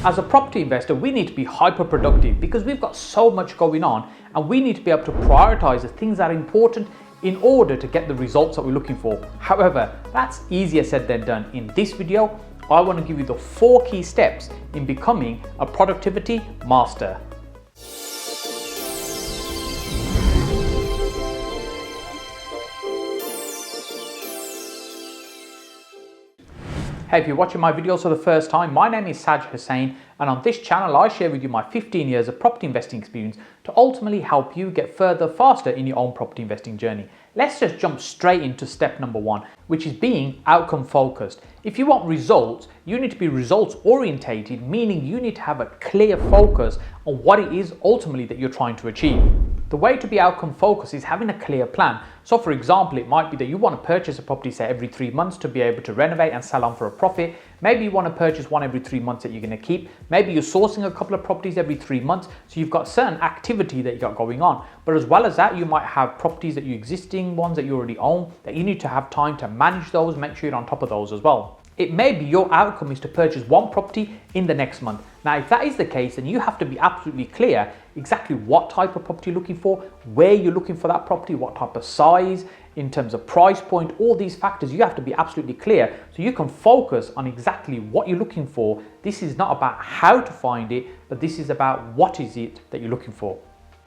As a property investor, we need to be hyper productive because we've got so much going on and we need to be able to prioritize the things that are important in order to get the results that we're looking for. However, that's easier said than done. In this video, I want to give you the 4 key steps in becoming a productivity master. Hey, if you're watching my videos for the first time, my name is Saj Hussain, and on this channel I share with you my 15 years of property investing experience to ultimately help you get further faster in your own property investing journey. Let's just jump straight into step number 1, which is being outcome focused. If you want results, you need to be results orientated, meaning you need to have a clear focus on what it is ultimately that you're trying to achieve. The way to be outcome focused is having a clear plan. So for example, it might be that you want to purchase a property, say every 3 months to be able to renovate and sell on for a profit. Maybe you want to purchase one every 3 months that you're going to keep. Maybe you're sourcing a couple of properties every 3 months. So you've got certain activity that you got going on. But as well as that, you might have properties that you existing ones that you already own that you need to have time to manage those, make sure you're on top of those as well. It may be your outcome is to purchase one property in the next month. Now, if that is the case, then you have to be absolutely clear exactly what type of property you're looking for, where you're looking for that property, what type of size, in terms of price point, all these factors, you have to be absolutely clear so you can focus on exactly what you're looking for. This is not about how to find it, but this is about what is it that you're looking for.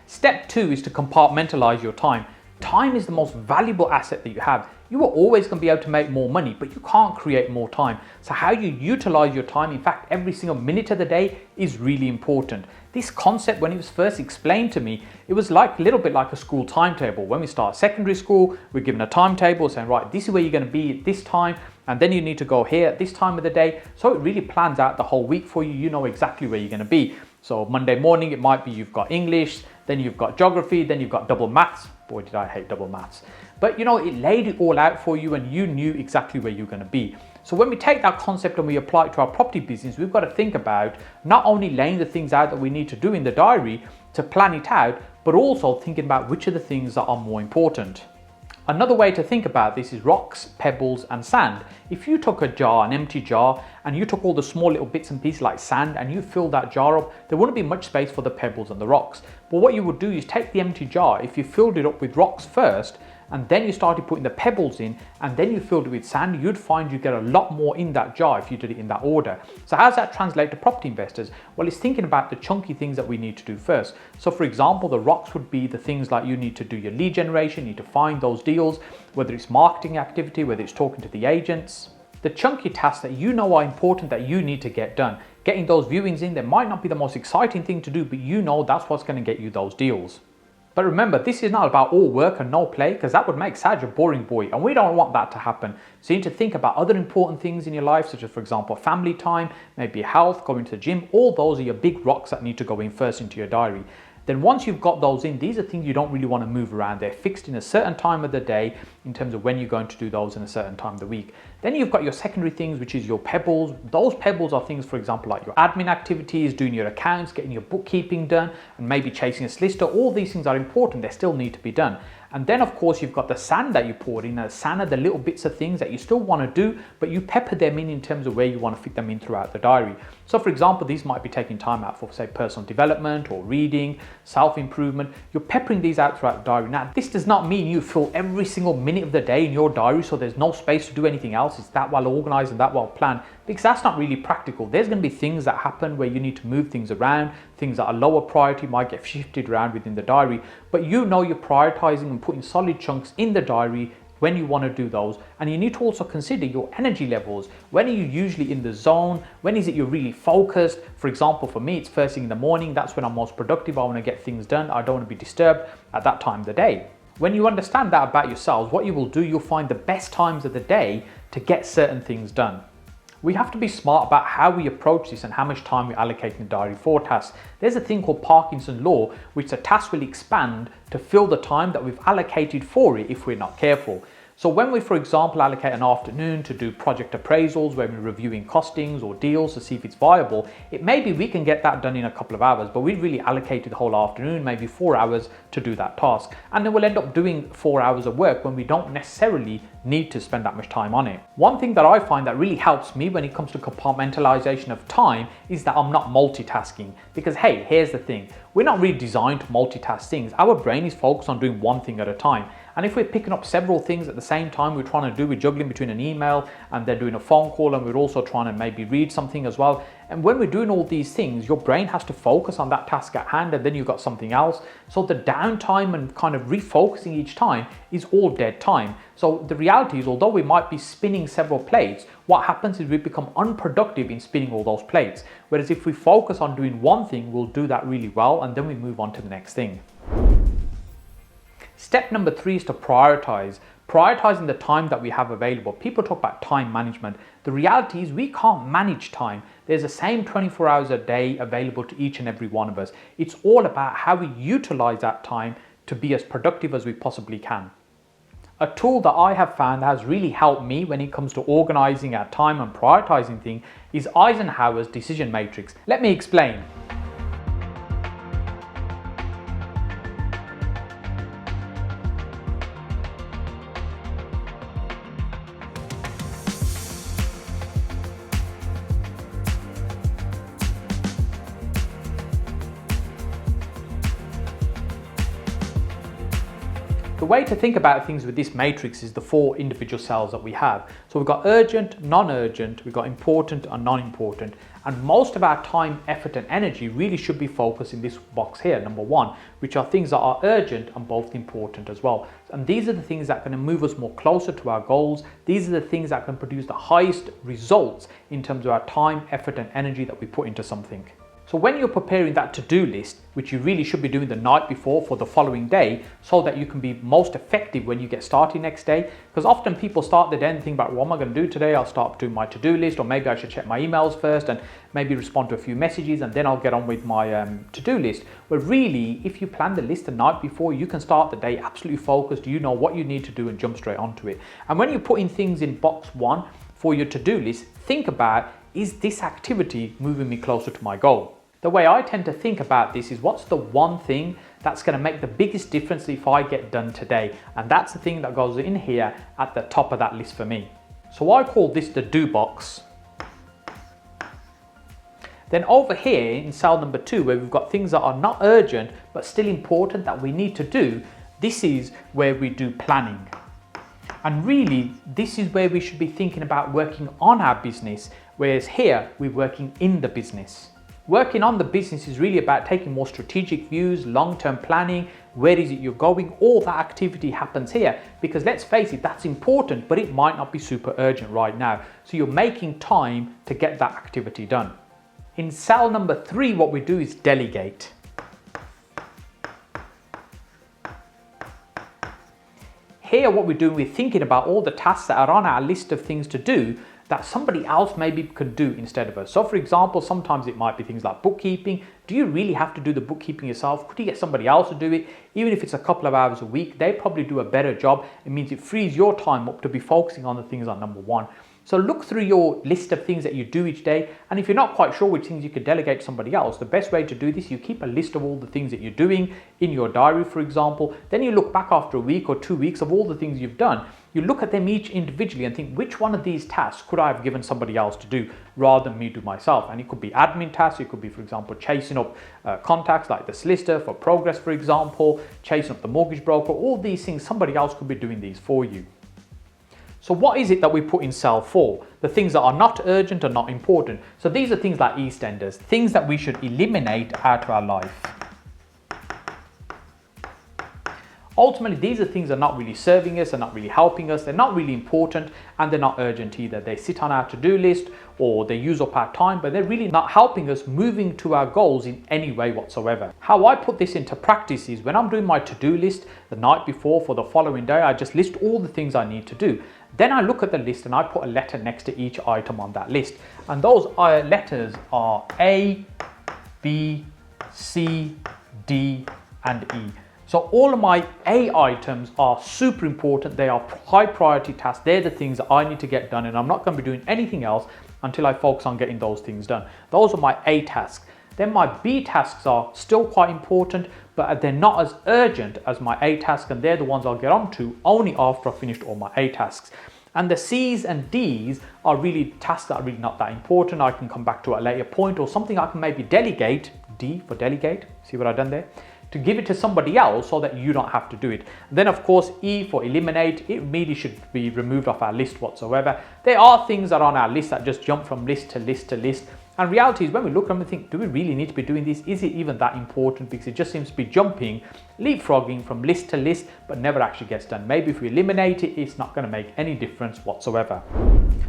Step 2 is to compartmentalize your time. Time is the most valuable asset that you have. You are always going to be able to make more money, but you can't create more time. So how you utilize your time, in fact, every single minute of the day is really important. This concept, when it was first explained to me, it was like a little bit like a school timetable. When we start secondary school, we're given a timetable saying, right, this is where you're going to be at this time, and then you need to go here at this time of the day. So it really plans out the whole week for you. You know exactly where you're going to be. So Monday morning, it might be you've got English, then you've got geography, then you've got double maths. Boy, did I hate double maths. But you know, it laid it all out for you and you knew exactly where you're going to be. So when we take that concept and we apply it to our property business, we've got to think about not only laying the things out that we need to do in the diary to plan it out, but also thinking about which are the things that are more important. Another way to think about this is rocks, pebbles and sand. If you took a jar, an empty jar, and you took all the small little bits and pieces like sand and you filled that jar up, there wouldn't be much space for the pebbles and the rocks. But what you would do is take the empty jar, if you filled it up with rocks first, and then you started putting the pebbles in, and then you filled it with sand, you'd find you get a lot more in that jar if you did it in that order. So how does that translate to property investors? Well, it's thinking about the chunky things that we need to do first. So for example, the rocks would be the things like you need to do your lead generation, you need to find those deals, whether it's marketing activity, whether it's talking to the agents. The chunky tasks that you know are important that you need to get done. Getting those viewings in, they might not be the most exciting thing to do, but you know that's what's going to get you those deals. But remember, this is not about all work and no play, because that would make Saj a boring boy, and we don't want that to happen. So you need to think about other important things in your life, such as, for example, family time, maybe health, going to the gym. All those are your big rocks that need to go in first into your diary. Then once you've got those in, these are things you don't really want to move around. They're fixed in a certain time of the day in terms of when you're going to do those in a certain time of the week. Then you've got your secondary things, which is your pebbles. Those pebbles are things, for example, like your admin activities, doing your accounts, getting your bookkeeping done, and maybe chasing a solicitor. All these things are important. They still need to be done. And then of course you've got the sand that you poured in. The sand are the little bits of things that you still want to do, but you pepper them in terms of where you want to fit them in throughout the diary. So for example, these might be taking time out for, say, personal development or reading, self-improvement. You're peppering these out throughout the diary. Now, this does not mean you fill every single minute of the day in your diary so there's no space to do anything else. It's that well organized and that well planned, because that's not really practical. There's going to be things that happen where you need to move things around. Things that are lower priority might get shifted around within the diary, but you know you're prioritizing and putting solid chunks in the diary when you want to do those. And you need to also consider your energy levels. When are you usually in the zone? When is it you're really focused? For example, for me, it's first thing in the morning. That's when I'm most productive. I want to get things done. I don't want to be disturbed at that time of the day. When you understand that about yourselves, what you will do, you'll find the best times of the day to get certain things done. We have to be smart about how we approach this and how much time we allocate in the diary for tasks. There's a thing called Parkinson's law, which the task will expand to fill the time that we've allocated for it if we're not careful. So when we, for example, allocate an afternoon to do project appraisals, when we're reviewing costings or deals to see if it's viable, it may be we can get that done in a couple of hours, but we've really allocated the whole afternoon, maybe 4 hours to do that task. And then we'll end up doing 4 hours of work when we don't necessarily need to spend that much time on it. One thing that I find that really helps me when it comes to compartmentalization of time is that I'm not multitasking. Because hey, here's the thing, we're not really designed to multitask things. Our brain is focused on doing one thing at a time. And if we're picking up several things at the same time, we're juggling between an email and then doing a phone call, and we're also trying to maybe read something as well. And when we're doing all these things, your brain has to focus on that task at hand, and then you've got something else. So the downtime and kind of refocusing each time is all dead time. So the reality is, although we might be spinning several plates, what happens is we become unproductive in spinning all those plates. Whereas if we focus on doing one thing, we'll do that really well, and then we move on to the next thing. Step number 3 is to prioritize. Prioritizing the time that we have available. People talk about time management. The reality is we can't manage time. There's the same 24 hours a day available to each and every one of us. It's all about how we utilize that time to be as productive as we possibly can. A tool that I have found that has really helped me when it comes to organizing our time and prioritizing things is Eisenhower's decision matrix. Let me explain. The way to think about things with this matrix is the 4 individual cells that we have. So we've got urgent, non-urgent, we've got important and non-important. And most of our time, effort and energy really should be focused in this box here, number 1, which are things that are urgent and both important as well. And these are the things that are going to move us more closer to our goals. These are the things that can produce the highest results in terms of our time, effort and energy that we put into something. So when you're preparing that to-do list, which you really should be doing the night before for the following day, so that you can be most effective when you get started next day, because often people start the day and think about, what am I going to do today? I'll start doing my to-do list, or maybe I should check my emails first and maybe respond to a few messages, and then I'll get on with my to-do list. But really, if you plan the list the night before, you can start the day absolutely focused. You know what you need to do and jump straight onto it. And when you're putting things in box 1 for your to-do list, think about, is this activity moving me closer to my goal? The way I tend to think about this is, what's the one thing that's going to make the biggest difference if I get done today? And that's the thing that goes in here at the top of that list for me. So I call this the do box. Then over here in cell number 2, where we've got things that are not urgent but still important that we need to do, this is where we do planning. And really, this is where we should be thinking about working on our business, whereas here we're working in the business. Working on the business is really about taking more strategic views, long-term planning, where is it you're going, all that activity happens here, because let's face it, that's important, but it might not be super urgent right now. So you're making time to get that activity done. In cell number 3, what we do is delegate. Here what we're doing, we're thinking about all the tasks that are on our list of things to do that somebody else maybe could do instead of us. So for example, sometimes it might be things like bookkeeping. Do you really have to do the bookkeeping yourself? Could you get somebody else to do it? Even if it's a couple of hours a week, they probably do a better job. It means it frees your time up to be focusing on the things on number 1. So look through your list of things that you do each day, and if you're not quite sure which things you could delegate to somebody else, the best way to do this, you keep a list of all the things that you're doing in your diary, for example. Then you look back after a week or 2 weeks of all the things you've done. You look at them each individually and think, which one of these tasks could I have given somebody else to do rather than me do myself? And it could be admin tasks. It could be, for example, chasing up contacts like the solicitor for progress, for example, chasing up the mortgage broker. All these things, somebody else could be doing these for you. So what is it that we put in cell 4? The things that are not urgent and not important. So these are things like EastEnders, things that we should eliminate out of our life. Ultimately, these are things that are not really serving us, they're not really helping us, they're not really important, and they're not urgent either. They sit on our to-do list or they use up our time, but they're really not helping us moving to our goals in any way whatsoever. How I put this into practice is when I'm doing my to-do list the night before for the following day, I just list all the things I need to do. Then I look at the list and I put a letter next to each item on that list. And those letters are A, B, C, D, and E. So all of my A items are super important. They are high priority tasks. They're the things that I need to get done, and I'm not going to be doing anything else until I focus on getting those things done. Those are my A tasks. Then my B tasks are still quite important, but they're not as urgent as my A task, and they're the ones I'll get onto only after I've finished all my A tasks. And the C's and D's are really tasks that are really not that important. I can come back to at a later point, or something I can maybe delegate, D for delegate, see what I've done there, to give it to somebody else so that you don't have to do it. And then of course, E for eliminate, it really should be removed off our list whatsoever. There are things that are on our list that just jump from list to list to list. And reality is when we look at them and think, do we really need to be doing this? Is it even that important? Because it just seems to be jumping, leapfrogging from list to list, but never actually gets done. Maybe if we eliminate it, it's not going to make any difference whatsoever.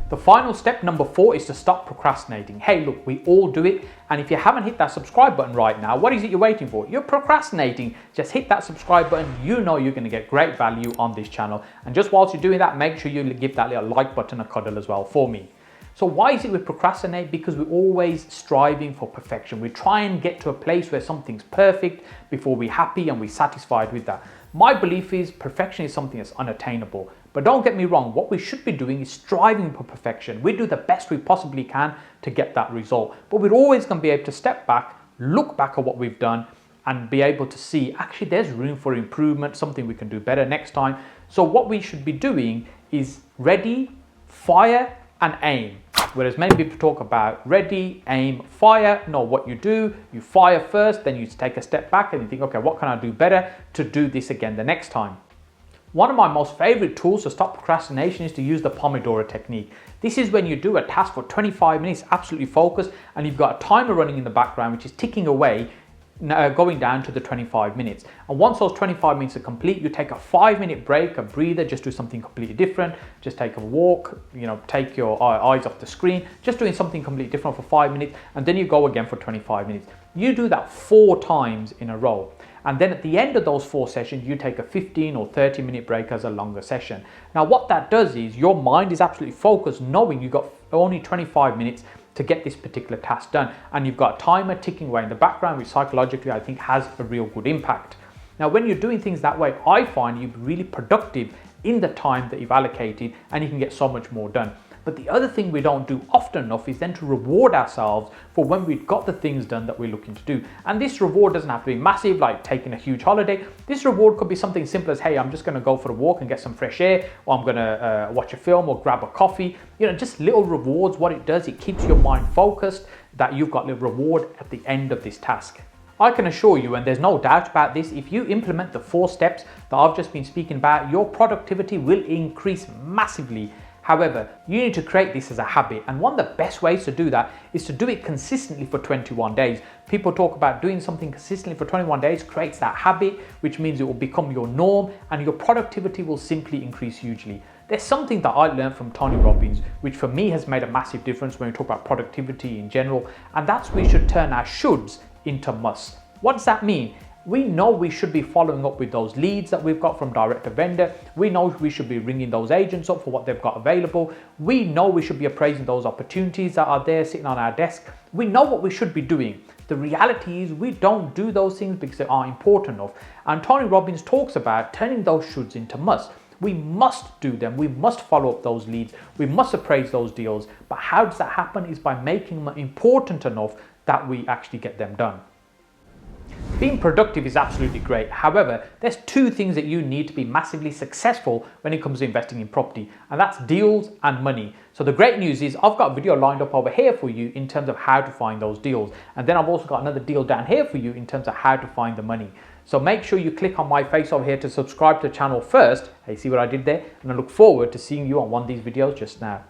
The final step, number 4, is to stop procrastinating. Hey, look, we all do it. And if you haven't hit that subscribe button right now, what is it you're waiting for? You're procrastinating. Just hit that subscribe button. You know you're going to get great value on this channel. And just whilst you're doing that, make sure you give that little like button a cuddle as well for me. So why is it we procrastinate? Because we're always striving for perfection. We try and get to a place where something's perfect before we're happy and we're satisfied with that. My belief is perfection is something that's unattainable. But don't get me wrong, what we should be doing is striving for perfection. We do the best we possibly can to get that result. But we're always going to be able to step back, look back at what we've done, and be able to see, actually, there's room for improvement, something we can do better next time. So what we should be doing is ready, fire, and aim. Whereas many people talk about ready, aim, fire. No, what you do, you fire first, then you take a step back and you think, okay, what can I do better to do this again the next time? One of my most favorite tools to stop procrastination is to use the Pomodoro technique. This is when you do a task for 25 minutes, absolutely focused, and you've got a timer running in the background, which is ticking away, going down to the 25 minutes. And once those 25 minutes are complete, you take a 5-minute break, a breather, just do something completely different. Just take a walk, take your eyes off the screen, just doing something completely different for 5 minutes, and then you go again for 25 minutes. You do that 4 times in a row. And then at the end of those 4 sessions, you take a 15 or 30-minute break as a longer session. Now, what that does is your mind is absolutely focused, knowing you've got only 25 minutes to get this particular task done. And you've got a timer ticking away in the background, which psychologically I think has a real good impact. Now, when you're doing things that way, I find you're really productive in the time that you've allocated, and you can get so much more done. But the other thing we don't do often enough is then to reward ourselves for when we've got the things done that we're looking to do. And this reward doesn't have to be massive, like taking a huge holiday. This reward could be something simple as, hey, I'm just going to go for a walk and get some fresh air, or I'm going to watch a film or grab a coffee. Just little rewards. What it does, it keeps your mind focused that you've got a reward at the end of this task. I can assure you, and there's no doubt about this, if you implement the 4 steps that I've just been speaking about, your productivity will increase massively. However, you need to create this as a habit, and one of the best ways to do that is to do it consistently for 21 days. People talk about doing something consistently for 21 days creates that habit, which means it will become your norm, and your productivity will simply increase hugely. There's something that I learned from Tony Robbins, which for me has made a massive difference when we talk about productivity in general, and that's we should turn our shoulds into musts. What does that mean? We know we should be following up with those leads that we've got from direct to vendor. We know we should be ringing those agents up for what they've got available. We know we should be appraising those opportunities that are there sitting on our desk. We know what we should be doing. The reality is we don't do those things because they aren't important enough. And Tony Robbins talks about turning those shoulds into musts. We must do them. We must follow up those leads. We must appraise those deals. But how does that happen? Is by making them important enough that we actually get them done. Being productive is absolutely great. However, there's 2 things that you need to be massively successful when it comes to investing in property, and that's deals and money. So the great news is I've got a video lined up over here for you in terms of how to find those deals. And then I've also got another deal down here for you in terms of how to find the money. So make sure you click on my face over here to subscribe to the channel first. Hey, see what I did there? And I look forward to seeing you on one of these videos just now.